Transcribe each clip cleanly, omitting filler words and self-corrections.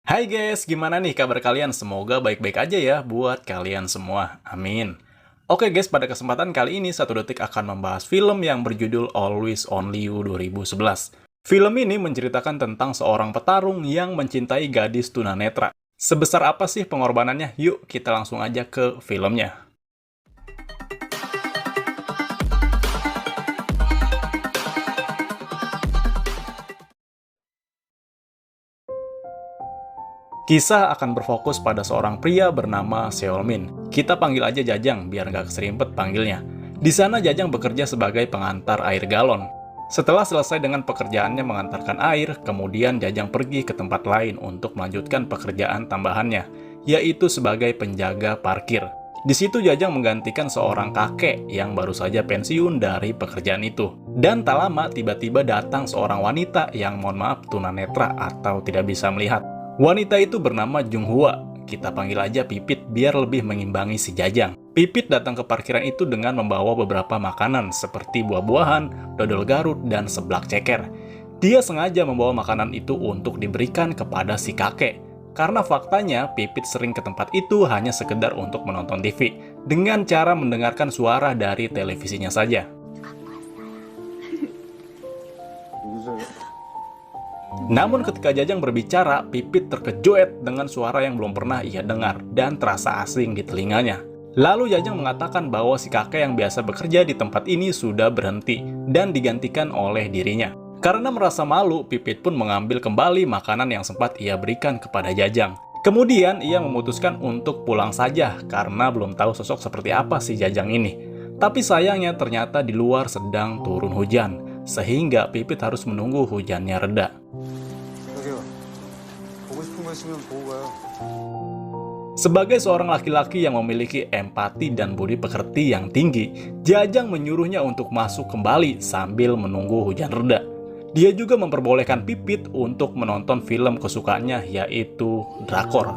Hai guys, gimana nih kabar kalian? Semoga baik-baik aja ya buat kalian semua. Amin. Oke guys, pada kesempatan kali ini Satu Detik akan membahas film yang berjudul Always Only You 2011. Film ini menceritakan tentang seorang petarung yang mencintai gadis tunanetra. Sebesar apa sih pengorbanannya? Yuk kita langsung aja ke filmnya. Kisah akan berfokus pada seorang pria bernama Seolmin. Kita panggil aja Jajang, biar nggak keserimpet panggilnya. Di sana Jajang bekerja sebagai pengantar air galon. Setelah selesai dengan pekerjaannya mengantarkan air, kemudian Jajang pergi ke tempat lain untuk melanjutkan pekerjaan tambahannya, yaitu sebagai penjaga parkir. Di situ Jajang menggantikan seorang kakek yang baru saja pensiun dari pekerjaan itu. Dan tak lama tiba-tiba datang seorang wanita yang mohon maaf tunanetra atau tidak bisa melihat. Wanita itu bernama Junghua, kita panggil aja Pipit biar lebih mengimbangi si Jajang. Pipit datang ke parkiran itu dengan membawa beberapa makanan seperti buah-buahan, dodol Garut, dan seblak ceker. Dia sengaja membawa makanan itu untuk diberikan kepada si kakek. Karena faktanya Pipit sering ke tempat itu hanya sekedar untuk menonton TV, dengan cara mendengarkan suara dari televisinya saja. Namun ketika Jajang berbicara, Pipit terkejut dengan suara yang belum pernah ia dengar dan terasa asing di telinganya. Lalu Jajang mengatakan bahwa si kakek yang biasa bekerja di tempat ini sudah berhenti dan digantikan oleh dirinya. Karena merasa malu, Pipit pun mengambil kembali makanan yang sempat ia berikan kepada Jajang. Kemudian ia memutuskan untuk pulang saja karena belum tahu sosok seperti apa si Jajang ini. Tapi sayangnya ternyata di luar sedang turun hujan, sehingga Pipit harus menunggu hujannya reda. Sebagai seorang laki-laki yang memiliki empati dan budi pekerti yang tinggi, Jajang menyuruhnya untuk masuk kembali sambil menunggu hujan reda. Dia juga memperbolehkan Pipit untuk menonton film kesukaannya, yaitu drakor.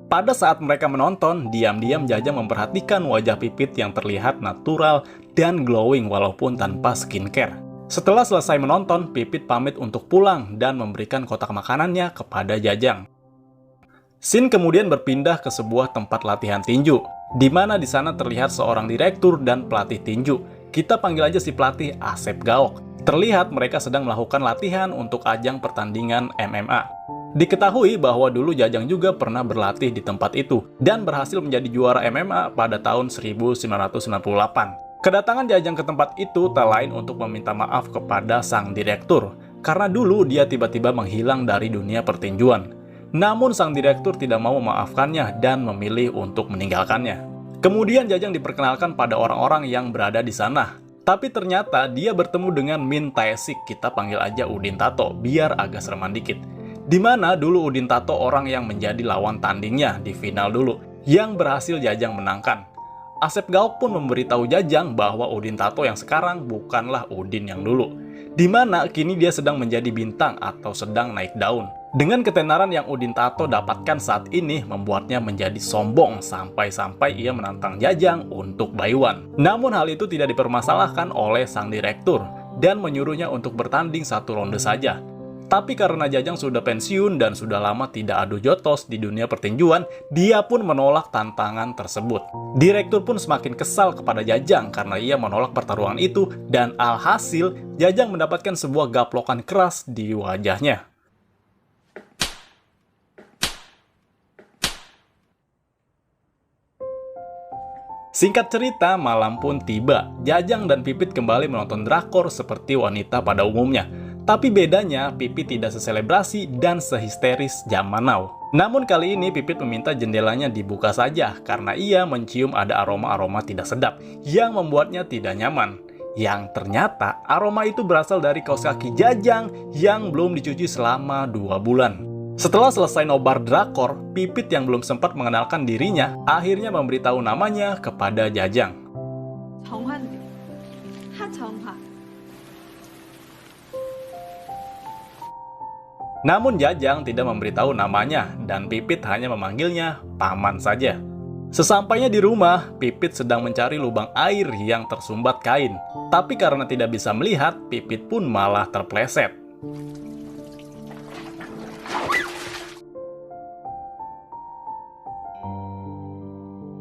Pada saat mereka menonton, diam-diam Jajang memperhatikan wajah Pipit yang terlihat natural dan glowing walaupun tanpa skincare. Setelah selesai menonton, Pipit pamit untuk pulang dan memberikan kotak makanannya kepada Jajang. Scene kemudian berpindah ke sebuah tempat latihan tinju, di mana di sana terlihat seorang direktur dan pelatih tinju. Kita panggil aja si pelatih Asep Gaok. Terlihat mereka sedang melakukan latihan untuk ajang pertandingan MMA. Diketahui bahwa dulu Jajang juga pernah berlatih di tempat itu dan berhasil menjadi juara MMA pada tahun 1998. Kedatangan Jajang ke tempat itu tak lain untuk meminta maaf kepada sang direktur karena dulu dia tiba-tiba menghilang dari dunia pertinjuan. Namun sang direktur tidak mau memaafkannya dan memilih untuk meninggalkannya. Kemudian Jajang diperkenalkan pada orang-orang yang berada di sana. Tapi ternyata dia bertemu dengan Min Taesik, kita panggil aja Udin Tato biar agak sereman dikit. Di mana dulu Udin Tato orang yang menjadi lawan tandingnya di final dulu, yang berhasil Jajang menangkan. Asep Gaok pun memberitahu Jajang bahwa Udin Tato yang sekarang bukanlah Udin yang dulu, di mana kini dia sedang menjadi bintang atau sedang naik daun. Dengan ketenaran yang Udin Tato dapatkan saat ini membuatnya menjadi sombong sampai-sampai ia menantang Jajang untuk Baiwan. Namun hal itu tidak dipermasalahkan oleh sang direktur dan menyuruhnya untuk bertanding satu ronde saja. Tapi karena Jajang sudah pensiun dan sudah lama tidak adu jotos di dunia pertinjuan, dia pun menolak tantangan tersebut. Direktur pun semakin kesal kepada Jajang karena ia menolak pertarungan itu dan alhasil Jajang mendapatkan sebuah gaplokan keras di wajahnya. Singkat cerita, malam pun tiba. Jajang dan Pipit kembali menonton drakor seperti wanita pada umumnya. Tapi bedanya, Pipit tidak seselebrasi dan sehisteris zaman now. Namun kali ini Pipit meminta jendelanya dibuka saja karena ia mencium ada aroma-aroma tidak sedap yang membuatnya tidak nyaman. Yang ternyata aroma itu berasal dari kaos kaki Jajang yang belum dicuci selama 2 bulan. Setelah selesai nobar drakor, Pipit yang belum sempat mengenalkan dirinya akhirnya memberitahu namanya kepada Jajang. Namun Jajang tidak memberitahu namanya dan Pipit hanya memanggilnya Paman saja. Sesampainya di rumah, Pipit sedang mencari lubang air yang tersumbat kain. Tapi karena tidak bisa melihat, Pipit pun malah terpleset.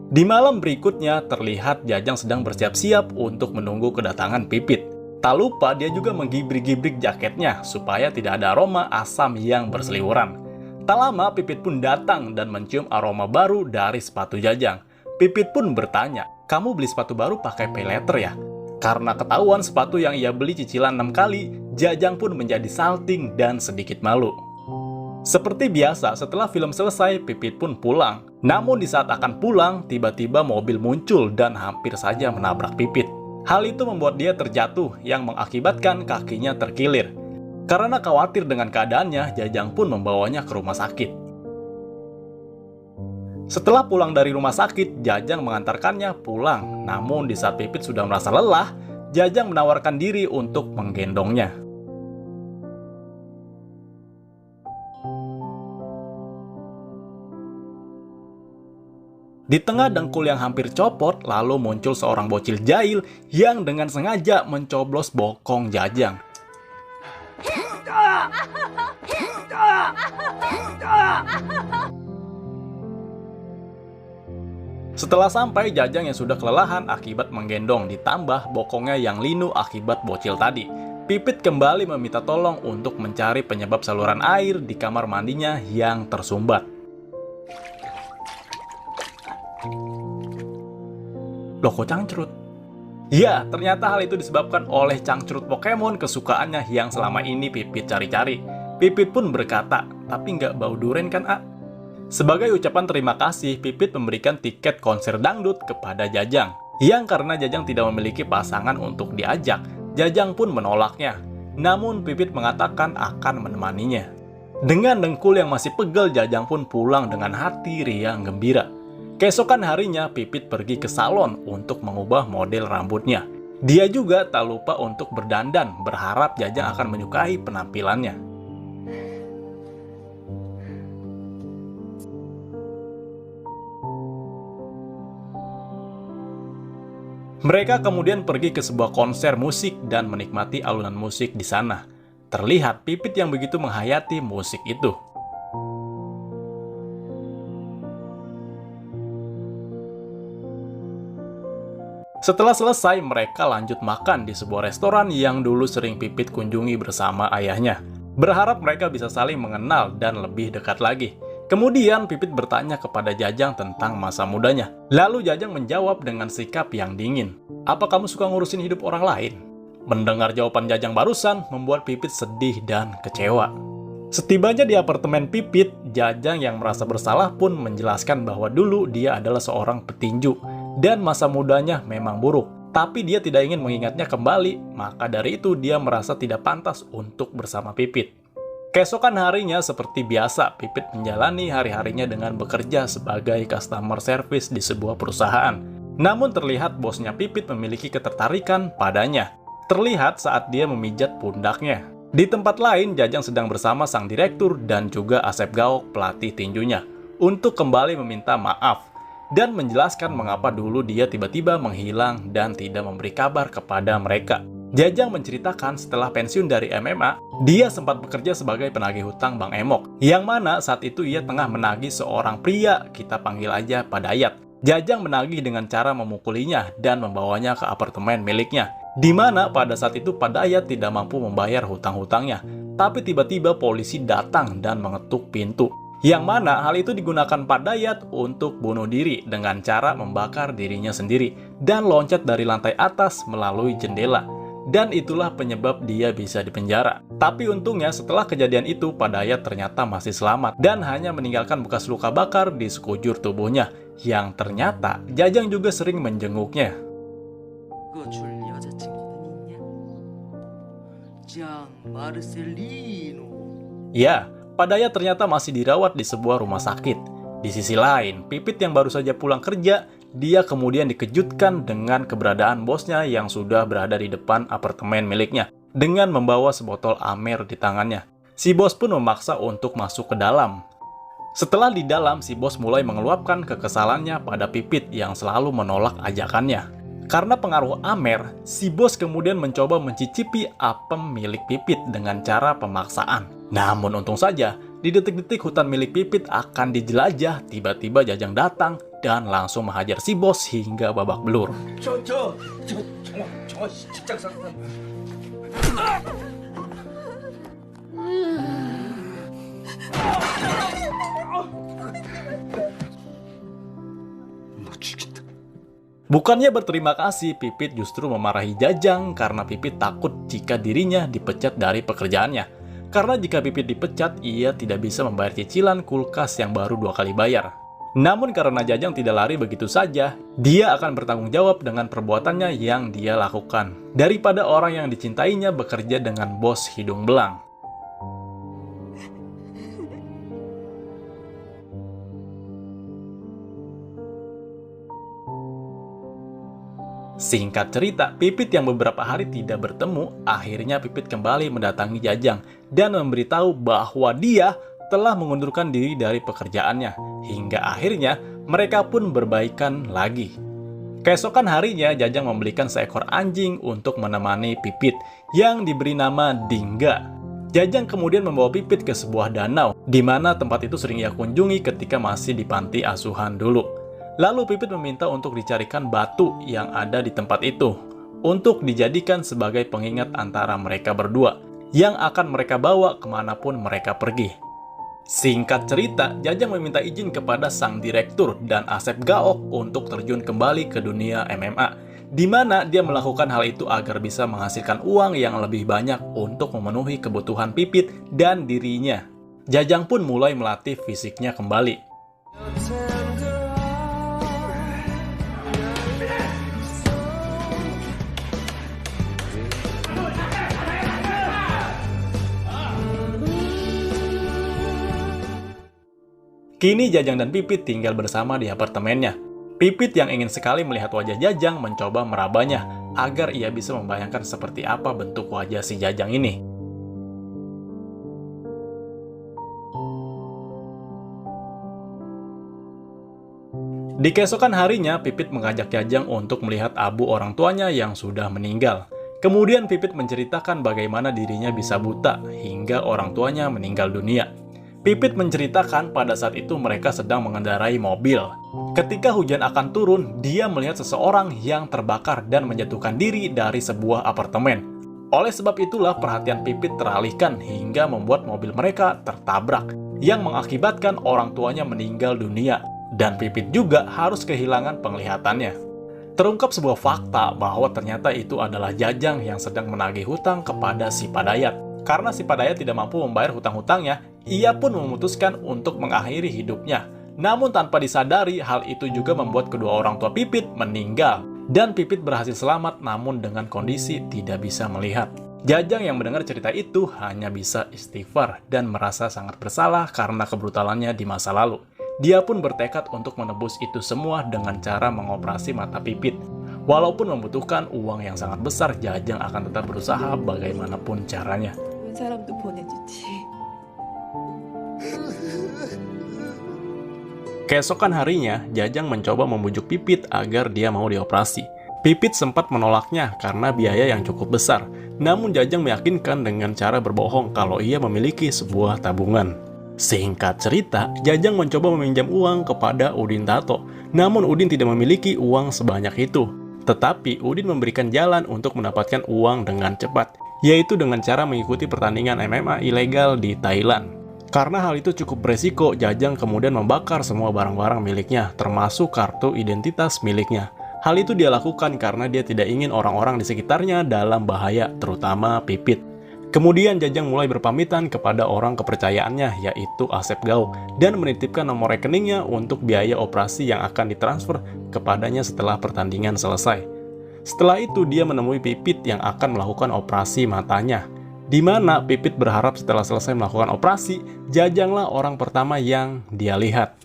Di malam berikutnya, terlihat Jajang sedang bersiap-siap untuk menunggu kedatangan Pipit. Tak lupa dia juga menggibrik-gibrik jaketnya supaya tidak ada aroma asam yang berseliweran. Tak lama Pipit pun datang dan mencium aroma baru dari sepatu Jajang. Pipit pun bertanya, "Kamu beli sepatu baru pakai pay letter ya?" Karena ketahuan sepatu yang ia beli cicilan 6 kali, Jajang pun menjadi salting dan sedikit malu. Seperti biasa, setelah film selesai, Pipit pun pulang. Namun di saat akan pulang, tiba-tiba mobil muncul dan hampir saja menabrak Pipit. Hal itu membuat dia terjatuh yang mengakibatkan kakinya terkilir. Karena khawatir dengan keadaannya, Jajang pun membawanya ke rumah sakit. Setelah pulang dari rumah sakit, Jajang mengantarkannya pulang. Namun di saat Pipit sudah merasa lelah, Jajang menawarkan diri untuk menggendongnya. Di tengah dengkul yang hampir copot, lalu muncul seorang bocil jahil yang dengan sengaja mencoblos bokong Jajang. Setelah sampai, Jajang yang sudah kelelahan akibat menggendong ditambah bokongnya yang linu akibat bocil tadi. Pipit kembali meminta tolong untuk mencari penyebab saluran air di kamar mandinya yang tersumbat. Loh, kok cangkrut? Ya, ternyata hal itu disebabkan oleh cangkrut Pokemon kesukaannya yang selama ini Pipit cari-cari. Pipit pun berkata, "Tapi nggak bau duren kan, A?" Sebagai ucapan terima kasih, Pipit memberikan tiket konser dangdut kepada Jajang. Yang karena Jajang tidak memiliki pasangan untuk diajak, Jajang pun menolaknya. Namun Pipit mengatakan akan menemaninya. Dengan dengkul yang masih pegel, Jajang pun pulang dengan hati riang gembira. Keesokan harinya, Pipit pergi ke salon untuk mengubah model rambutnya. Dia juga tak lupa untuk berdandan, berharap Jajang akan menyukai penampilannya. Mereka kemudian pergi ke sebuah konser musik dan menikmati alunan musik di sana. Terlihat Pipit yang begitu menghayati musik itu. Setelah selesai, mereka lanjut makan di sebuah restoran yang dulu sering Pipit kunjungi bersama ayahnya. Berharap mereka bisa saling mengenal dan lebih dekat lagi. Kemudian Pipit bertanya kepada Jajang tentang masa mudanya. Lalu Jajang menjawab dengan sikap yang dingin. "Apa kamu suka ngurusin hidup orang lain?" Mendengar jawaban Jajang barusan membuat Pipit sedih dan kecewa. Setibanya di apartemen Pipit, Jajang yang merasa bersalah pun menjelaskan bahwa dulu dia adalah seorang petinju dan masa mudanya memang buruk. Tapi dia tidak ingin mengingatnya kembali, maka dari itu dia merasa tidak pantas untuk bersama Pipit. Keesokan harinya seperti biasa, Pipit menjalani hari-harinya dengan bekerja sebagai customer service di sebuah perusahaan. Namun terlihat bosnya Pipit memiliki ketertarikan padanya. Terlihat saat dia memijat pundaknya. Di tempat lain, Jajang sedang bersama sang direktur dan juga Asep Gaok, pelatih tinjunya, untuk kembali meminta maaf dan menjelaskan mengapa dulu dia tiba-tiba menghilang dan tidak memberi kabar kepada mereka. Jajang menceritakan setelah pensiun dari MMA, dia sempat bekerja sebagai penagih hutang Bang Emok, yang mana saat itu ia tengah menagih seorang pria, kita panggil aja Padayat. Jajang menagih dengan cara memukulinya dan membawanya ke apartemen miliknya, di mana pada saat itu Padayat tidak mampu membayar hutang-hutangnya. Tapi tiba-tiba polisi datang dan mengetuk pintu. Yang mana hal itu digunakan Padayat untuk bunuh diri dengan cara membakar dirinya sendiri dan loncat dari lantai atas melalui jendela. Dan itulah penyebab dia bisa dipenjara. Tapi untungnya setelah kejadian itu, Padayat ternyata masih selamat dan hanya meninggalkan bekas luka bakar di sekujur tubuhnya. Yang ternyata Jajang juga sering menjenguknya. Ya, Padayat ternyata masih dirawat di sebuah rumah sakit. Di sisi lain, Pipit yang baru saja pulang kerja, dia kemudian dikejutkan dengan keberadaan bosnya yang sudah berada di depan apartemen miliknya, dengan membawa sebotol Amer di tangannya. Si bos pun memaksa untuk masuk ke dalam. Setelah di dalam, si bos mulai mengeluapkan kekesalannya pada Pipit yang selalu menolak ajakannya. Karena pengaruh Amer, si bos kemudian mencoba mencicipi apem milik Pipit dengan cara pemaksaan. Namun untung saja, di detik-detik hutan milik Pipit akan dijelajah, tiba-tiba Jajang datang dan langsung menghajar si bos hingga babak belur. Bukannya berterima kasih, Pipit justru memarahi Jajang karena Pipit takut jika dirinya dipecat dari pekerjaannya. Karena jika Pipit dipecat, ia tidak bisa membayar cicilan kulkas yang baru 2 kali bayar. Namun karena Jajang tidak lari begitu saja, dia akan bertanggung jawab dengan perbuatannya yang dia lakukan. Daripada orang yang dicintainya bekerja dengan bos hidung belang. Singkat cerita, Pipit yang beberapa hari tidak bertemu, akhirnya Pipit kembali mendatangi Jajang dan memberitahu bahwa dia telah mengundurkan diri dari pekerjaannya, hingga akhirnya mereka pun berbaikan lagi. Keesokan harinya, Jajang membelikan seekor anjing untuk menemani Pipit yang diberi nama Dingga. Jajang kemudian membawa Pipit ke sebuah danau, di mana tempat itu sering ia kunjungi ketika masih di panti asuhan dulu. Lalu Pipit meminta untuk dicarikan batu yang ada di tempat itu untuk dijadikan sebagai pengingat antara mereka berdua yang akan mereka bawa kemanapun mereka pergi. Singkat cerita, Jajang meminta izin kepada sang direktur dan Asep Gaok untuk terjun kembali ke dunia MMA, di mana dia melakukan hal itu agar bisa menghasilkan uang yang lebih banyak untuk memenuhi kebutuhan Pipit dan dirinya. Jajang pun mulai melatih fisiknya kembali. Kini Jajang dan Pipit tinggal bersama di apartemennya. Pipit yang ingin sekali melihat wajah Jajang mencoba merabanya agar ia bisa membayangkan seperti apa bentuk wajah si Jajang ini. Di keesokan harinya, Pipit mengajak Jajang untuk melihat abu orang tuanya yang sudah meninggal. Kemudian Pipit menceritakan bagaimana dirinya bisa buta hingga orang tuanya meninggal dunia. Pipit menceritakan pada saat itu mereka sedang mengendarai mobil. Ketika hujan akan turun, dia melihat seseorang yang terbakar dan menjatuhkan diri dari sebuah apartemen. Oleh sebab itulah perhatian Pipit teralihkan hingga membuat mobil mereka tertabrak, yang mengakibatkan orang tuanya meninggal dunia, dan Pipit juga harus kehilangan penglihatannya. Terungkap sebuah fakta bahwa ternyata itu adalah Jajang yang sedang menagih hutang kepada si Padayat. Karena si Padayat tidak mampu membayar hutang-hutangnya, ia pun memutuskan untuk mengakhiri hidupnya. Namun tanpa disadari, hal itu juga membuat kedua orang tua Pipit meninggal. Dan Pipit berhasil selamat namun dengan kondisi tidak bisa melihat. Jajang yang mendengar cerita itu hanya bisa istighfar dan merasa sangat bersalah karena kebrutalannya di masa lalu. Dia pun bertekad untuk menebus itu semua dengan cara mengoperasi mata Pipit. Walaupun membutuhkan uang yang sangat besar, Jajang akan tetap berusaha bagaimanapun caranya. 사람도 보내주지. Keesokan harinya, Jajang mencoba membujuk Pipit agar dia mau dioperasi. Pipit sempat menolaknya karena biaya yang cukup besar. Namun Jajang meyakinkan dengan cara berbohong kalau ia memiliki sebuah tabungan. Singkat cerita, Jajang mencoba meminjam uang kepada Udin Tato. Namun Udin tidak memiliki uang sebanyak itu. Tetapi Udin memberikan jalan untuk mendapatkan uang dengan cepat, yaitu dengan cara mengikuti pertandingan MMA ilegal di Thailand. Karena hal itu cukup beresiko, Jajang kemudian membakar semua barang-barang miliknya, termasuk kartu identitas miliknya. Hal itu dia lakukan karena dia tidak ingin orang-orang di sekitarnya dalam bahaya, terutama Pipit. Kemudian Jajang mulai berpamitan kepada orang kepercayaannya, yaitu Asep Gaok, dan menitipkan nomor rekeningnya untuk biaya operasi yang akan ditransfer kepadanya setelah pertandingan selesai. Setelah itu dia menemui Pipit yang akan melakukan operasi matanya, di mana Pipit berharap setelah selesai melakukan operasi, Jajanglah orang pertama yang dia lihat.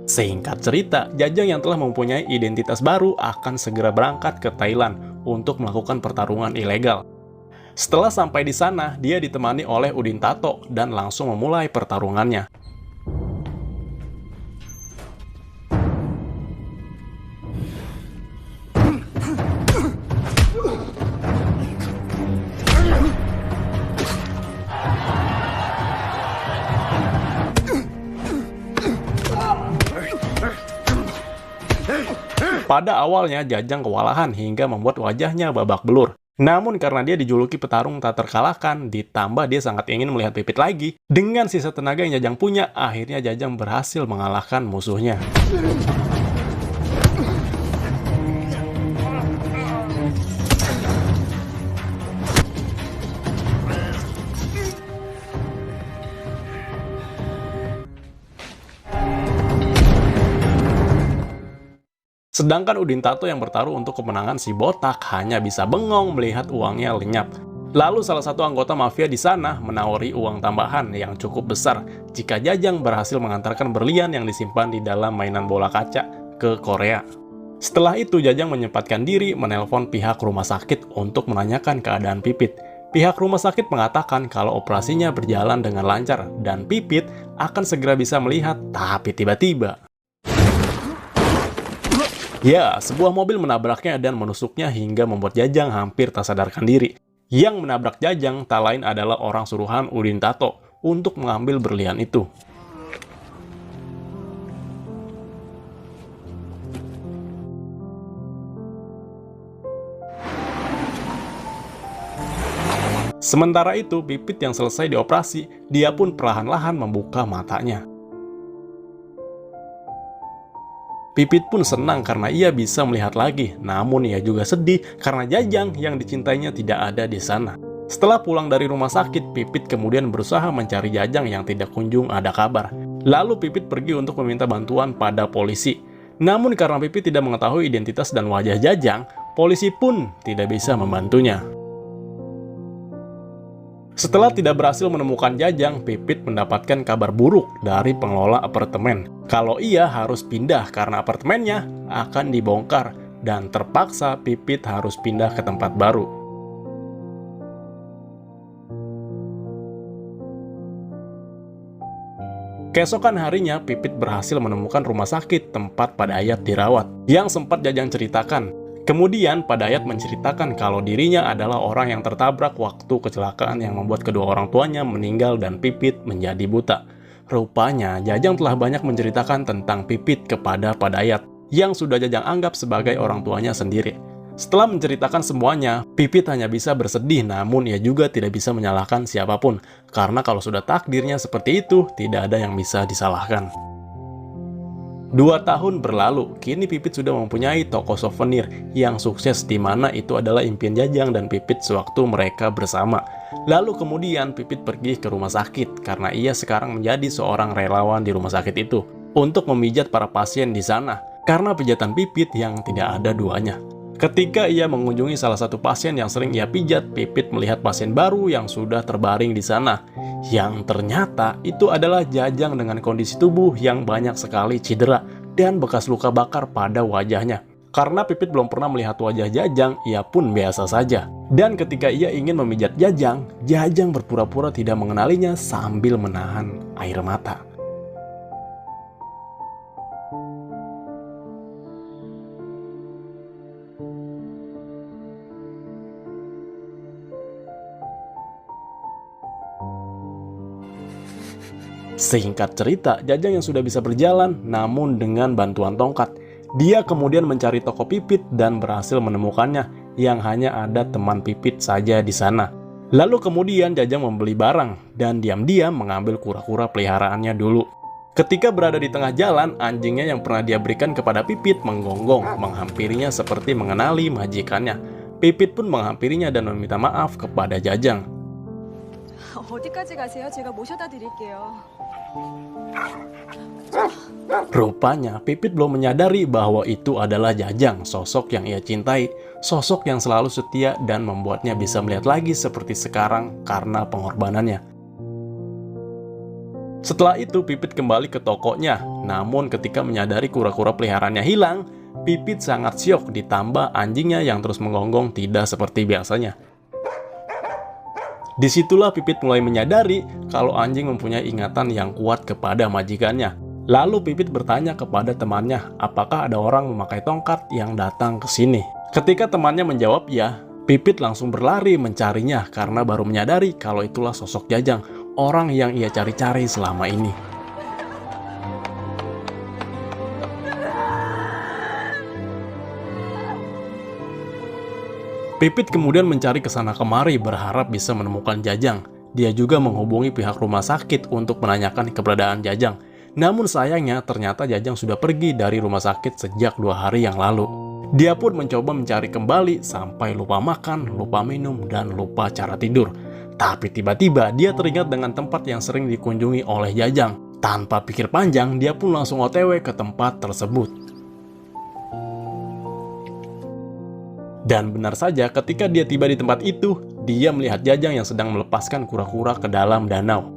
Singkat cerita, Jajang yang telah mempunyai identitas baru akan segera berangkat ke Thailand untuk melakukan pertarungan ilegal. Setelah sampai di sana, dia ditemani oleh Udin Tato dan langsung memulai pertarungannya. Pada awalnya, Jajang kewalahan hingga membuat wajahnya babak belur. Namun karena dia dijuluki petarung tak terkalahkan, ditambah dia sangat ingin melihat Pipit lagi, dengan sisa tenaga yang Jajang punya, akhirnya Jajang berhasil mengalahkan musuhnya. Sedangkan Udin Tato yang bertaruh untuk kemenangan si botak hanya bisa bengong melihat uangnya lenyap. Lalu salah satu anggota mafia di sana menawari uang tambahan yang cukup besar jika Jajang berhasil mengantarkan berlian yang disimpan di dalam mainan bola kaca ke Korea. Setelah itu Jajang menyempatkan diri menelpon pihak rumah sakit untuk menanyakan keadaan Pipit. Pihak rumah sakit mengatakan kalau operasinya berjalan dengan lancar dan Pipit akan segera bisa melihat, tapi tiba-tiba sebuah mobil menabraknya dan menusuknya hingga membuat Jajang hampir tak sadarkan diri. Yang menabrak Jajang tak lain adalah orang suruhan Udin Tato untuk mengambil berlian itu. Sementara itu, Pipit yang selesai dioperasi, dia pun perlahan-lahan membuka matanya. Pipit pun senang karena ia bisa melihat lagi, namun ia juga sedih karena Jajang yang dicintainya tidak ada di sana. Setelah pulang dari rumah sakit, Pipit kemudian berusaha mencari Jajang yang tidak kunjung ada kabar. Lalu Pipit pergi untuk meminta bantuan pada polisi. Namun karena Pipit tidak mengetahui identitas dan wajah Jajang, polisi pun tidak bisa membantunya. Setelah tidak berhasil menemukan Jajang, Pipit mendapatkan kabar buruk dari pengelola apartemen. Kalau ia harus pindah karena apartemennya akan dibongkar dan terpaksa Pipit harus pindah ke tempat baru. Keesokan harinya, Pipit berhasil menemukan rumah sakit tempat Padayat dirawat, yang sempat Jajang ceritakan. Kemudian Padayat menceritakan kalau dirinya adalah orang yang tertabrak waktu kecelakaan yang membuat kedua orang tuanya meninggal dan Pipit menjadi buta. Rupanya Jajang telah banyak menceritakan tentang Pipit kepada Padayat yang sudah Jajang anggap sebagai orang tuanya sendiri. Setelah menceritakan semuanya, Pipit hanya bisa bersedih, namun ia juga tidak bisa menyalahkan siapapun karena kalau sudah takdirnya seperti itu, tidak ada yang bisa disalahkan. 2 tahun berlalu, kini Pipit sudah mempunyai toko souvenir yang sukses di mana itu adalah impian Jajang dan Pipit sewaktu mereka bersama. Lalu kemudian Pipit pergi ke rumah sakit karena ia sekarang menjadi seorang relawan di rumah sakit itu untuk memijat para pasien di sana karena pijatan Pipit yang tidak ada duanya. Ketika ia mengunjungi salah satu pasien yang sering ia pijat, Pipit melihat pasien baru yang sudah terbaring di sana. Yang ternyata itu adalah Jajang dengan kondisi tubuh yang banyak sekali cedera dan bekas luka bakar pada wajahnya. Karena Pipit belum pernah melihat wajah Jajang, ia pun biasa saja. Dan ketika ia ingin memijat Jajang, Jajang berpura-pura tidak mengenalinya sambil menahan air mata. Singkat cerita, Jajang yang sudah bisa berjalan, namun dengan bantuan tongkat. Dia kemudian mencari toko Pipit dan berhasil menemukannya, yang hanya ada teman Pipit saja di sana. Lalu kemudian Jajang membeli barang, dan diam-diam mengambil kura-kura peliharaannya dulu. Ketika berada di tengah jalan, anjingnya yang pernah dia berikan kepada Pipit menggonggong, menghampirinya seperti mengenali majikannya. Pipit pun menghampirinya dan meminta maaf kepada Jajang. 어디까지 가세요? 제가 모셔다 드릴게요. Rupanya Pipit belum menyadari bahwa itu adalah Jajang, sosok yang ia cintai, sosok yang selalu setia dan membuatnya bisa melihat lagi seperti sekarang karena pengorbanannya. Setelah itu Pipit kembali ke tokonya, namun ketika menyadari kura-kura peliharaannya hilang, Pipit sangat syok ditambah anjingnya yang terus menggonggong tidak seperti biasanya. Disitulah Pipit mulai menyadari kalau anjing mempunyai ingatan yang kuat kepada majikannya. Lalu Pipit bertanya kepada temannya apakah ada orang memakai tongkat yang datang ke sini. Ketika temannya menjawab ya, Pipit langsung berlari mencarinya karena baru menyadari kalau itulah sosok Jajang, orang yang ia cari-cari selama ini. Pipit kemudian mencari kesana kemari berharap bisa menemukan Jajang. Dia juga menghubungi pihak rumah sakit untuk menanyakan keberadaan Jajang. Namun sayangnya ternyata Jajang sudah pergi dari rumah sakit sejak 2 hari yang lalu. Dia pun mencoba mencari kembali sampai lupa makan, lupa minum, dan lupa cara tidur. Tapi tiba-tiba dia teringat dengan tempat yang sering dikunjungi oleh Jajang. Tanpa pikir panjang, dia pun langsung OTW ke tempat tersebut. Dan benar saja ketika dia tiba di tempat itu, dia melihat Jajang yang sedang melepaskan kura-kura ke dalam danau.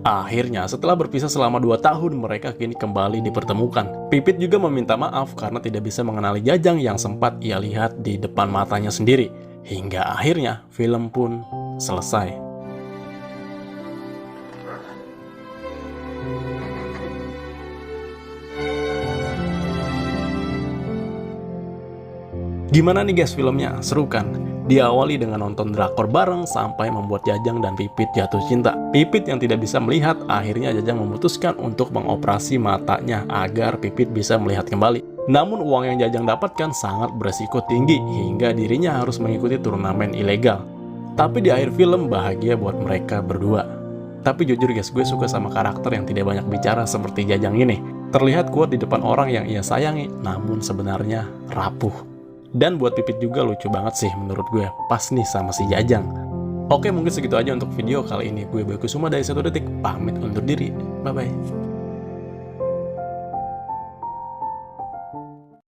Akhirnya setelah berpisah selama 2 tahun, mereka kini kembali dipertemukan. Pipit juga meminta maaf karena tidak bisa mengenali Jajang yang sempat ia lihat di depan matanya sendiri. Hingga akhirnya film pun selesai. Gimana nih guys filmnya? Seru kan? Diawali dengan nonton drakor bareng sampai membuat Jajang dan Pipit jatuh cinta. Pipit yang tidak bisa melihat, akhirnya Jajang memutuskan untuk mengoperasi matanya agar Pipit bisa melihat kembali. Namun uang yang Jajang dapatkan sangat beresiko tinggi hingga dirinya harus mengikuti turnamen ilegal. Tapi di akhir film bahagia buat mereka berdua. Tapi jujur guys, gue suka sama karakter yang tidak banyak bicara seperti Jajang ini. Terlihat kuat di depan orang yang ia sayangi, namun sebenarnya rapuh. Dan buat Pipit juga lucu banget sih menurut gue, pas nih sama si Jajang. Oke, mungkin segitu aja untuk video kali ini. Gue Bayu Kusuma dari 1 Detik, pamit undur diri. Bye-bye.